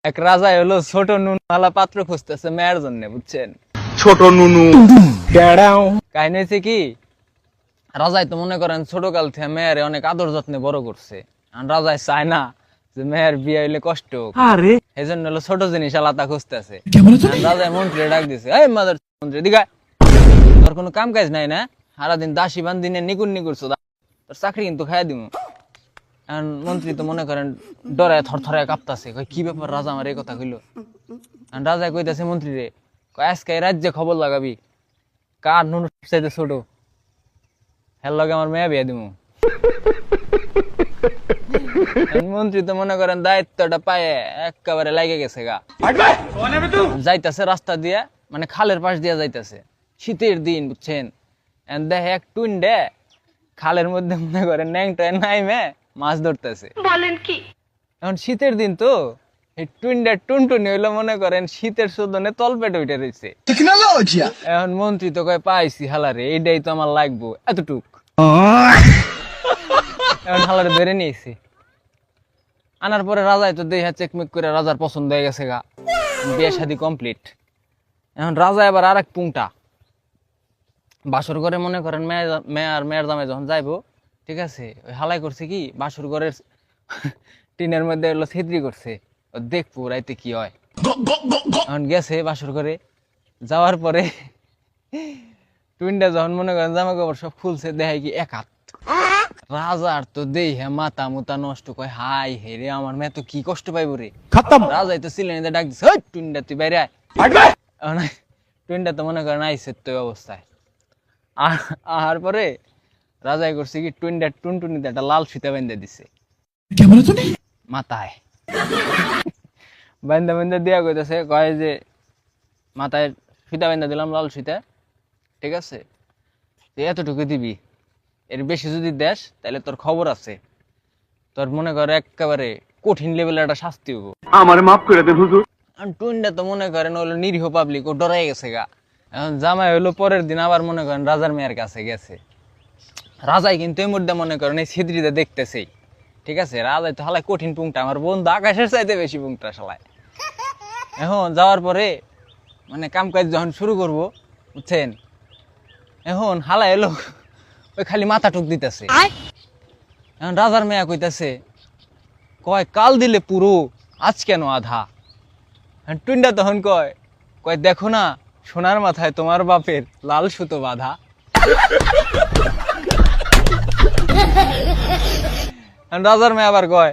এক রাজাই হলো ছোট নুনওয়ালা পাত্র খুঁজতেছে মেয়ের জন্য, বুঝছেন? ছোট নুনু কাহিনী হয়েছে কি, রাজাই তো মনে করেন ছোট কাল থেকে মেয়ের অনেক আদর যত্নে বড় করছে। আর রাজাই চায় না যে মেয়ের বিয়ে হইলে কষ্ট হোক, এই জন্য হলো ছোট জিনিস আলাদা খুঁজতেছে। রাজাই মন্ত্রী ডাক দিছে, এই মাদার মন্ত্রী দিঘা, তোর কোনো কাম কাজ নাই না? সারাদিন দাসী বান্দিনে নিকুন নিকুরছো, তোর চাকরি কিন্তু খাইয়া দিমু। এখন মন্ত্রী তো মনে করেন ডরে থরথরায় কাঁপতাছে, কয় কি ব্যাপার রাজা আমার এই কথা কইলো? রাজা কইতাছে মন্ত্রী রে, কয় আজকে এই রাজ্যে খবর লাগাবি কার নুন চাইতে ছোট, হের লগে আমার মেয়ে বিয়ে দিমু। মন্ত্রী তো মনে করেন দায়িত্বটা পায়ে একেবারে লাগে গেছে গা। যাইতাছে রাস্তা দিয়ে, মানে খালের পাশ দিয়ে যাইতাছে, শীতের দিন, বুঝছেন? দেখে এক টুন্ডে খালের মধ্যে মনে করেন ন্যাংটা নাইমে মাছ ধরতেছে। বলেন কি? এখন শীতের দিন তো, এই টুন্ডা টুনটুনি হইলো মনে করেন শীতের শোধনে তলপেটে উঠে রয়েছে। এখন মন্ত্রী তো কয় পাইছি হালারে, এইটাই তো আমার লাগবো, এতটুক। এখন হালারে ধরে নিয়েছি, আনার পরে রাজাই তো দেহা চেকমেক করে রাজার পছন্দ হয়ে গেছে গা, বিয়ে শাদী কমপ্লিট। এখন রাজা এবার আর এক পুংটা বাসর ঘরে মনে করেন মেয়ের জামাই যখন যাইবো, ঠিক আছে, ওই হালাই করছে কি বাসর ঘরের টিনের মধ্যে হলো ছিদ্রি করছে, দেখবো রাইতে কি হয়। এখন গেছে বাসর ঘরে, যাওয়ার পরে টুইনটা যখন মনে করেন জামা কাপড় সব খুলছে, দেখায় কি এক হাত। রাজার তো দেই হ্যাঁ মাথা মুতা নষ্ট, কয় হাই হে রে, আমার মেয়ে তো কি কষ্ট পাইবো রে। রাজাই তো সিলেনিতে ডাক দিছে, ওই টুইনটা তুই বাইরে আয়। টুইনটা তো মনে করেন আইসে তো অবস্থায়। আর পরে রাজাই করছে কি টুইনটা টুনটুনিতে একটা লাল ফিতা বেঁধে দিছে মাথায়। বেঁধে বেঁধে দিয়া কইতেছে, কয় যে মাথায় ফিতা বেঁধে দিলাম লাল ফিতা, ঠিক আছে, এতটুকু দিবি, এর বেশি যদি দেশ তাহলে তোর খবর আছে, তোর মনে কর একেবারে কঠিন লেভেলের একটা শাস্তি হবো। আমার মাফ করে দেন হুজুর। টুইনটা তো মনে করেন হলো নিরীহ পাবলিক, ও ডরাই গেছে গা। এখন জামাই হলো পরের দিন আবার মনে করেন রাজার মেয়ের কাছে গেছে। রাজাই কিন্তু এই মুহূর্তে মনে করেন এই ছিদ্রিতে দেখতেছেই, ঠিক আছে, রাজাই তো হালাই কঠিন পুংটা, আমার বন্ধু আকাশের চাইতে বেশি পুংটা শালায়। এখন যাওয়ার পরে মানে কাম কাজ যখন শুরু করব, বুঝছেন, এখন হালাই এলো ওই খালি মাথা টুক দিতেছে। এখন রাজার মেয়া কইতাছে, কয় কাল দিলে পুরো, আজ কেন আধা? টুইনটা তখন কয় কয় দেখো না সোনার মাথায় তোমার বাপের লাল সুতো বাঁধা। রাজার মেয়ে আবার কয়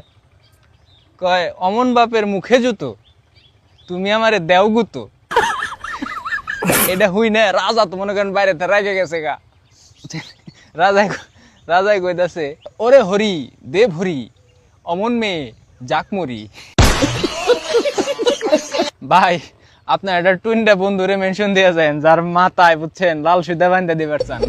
কয় অমন বাপের মুখে জুতো, তুমি আমারে দেও গুতো। এটা হুই না, রাজা তো মনে করেন বাইরে রাগে গেছে গা। রাজাই কইতাছে, ওরে হরি দেব হরি, অমন মেয়ে যাক মরি। ভাই আপনার একটা টুইনটা বন্ধুরে মেনশন দিয়ে যায় যার মাথায়, বুঝছেন, লাল সুতা বান্ধা দিবার চান।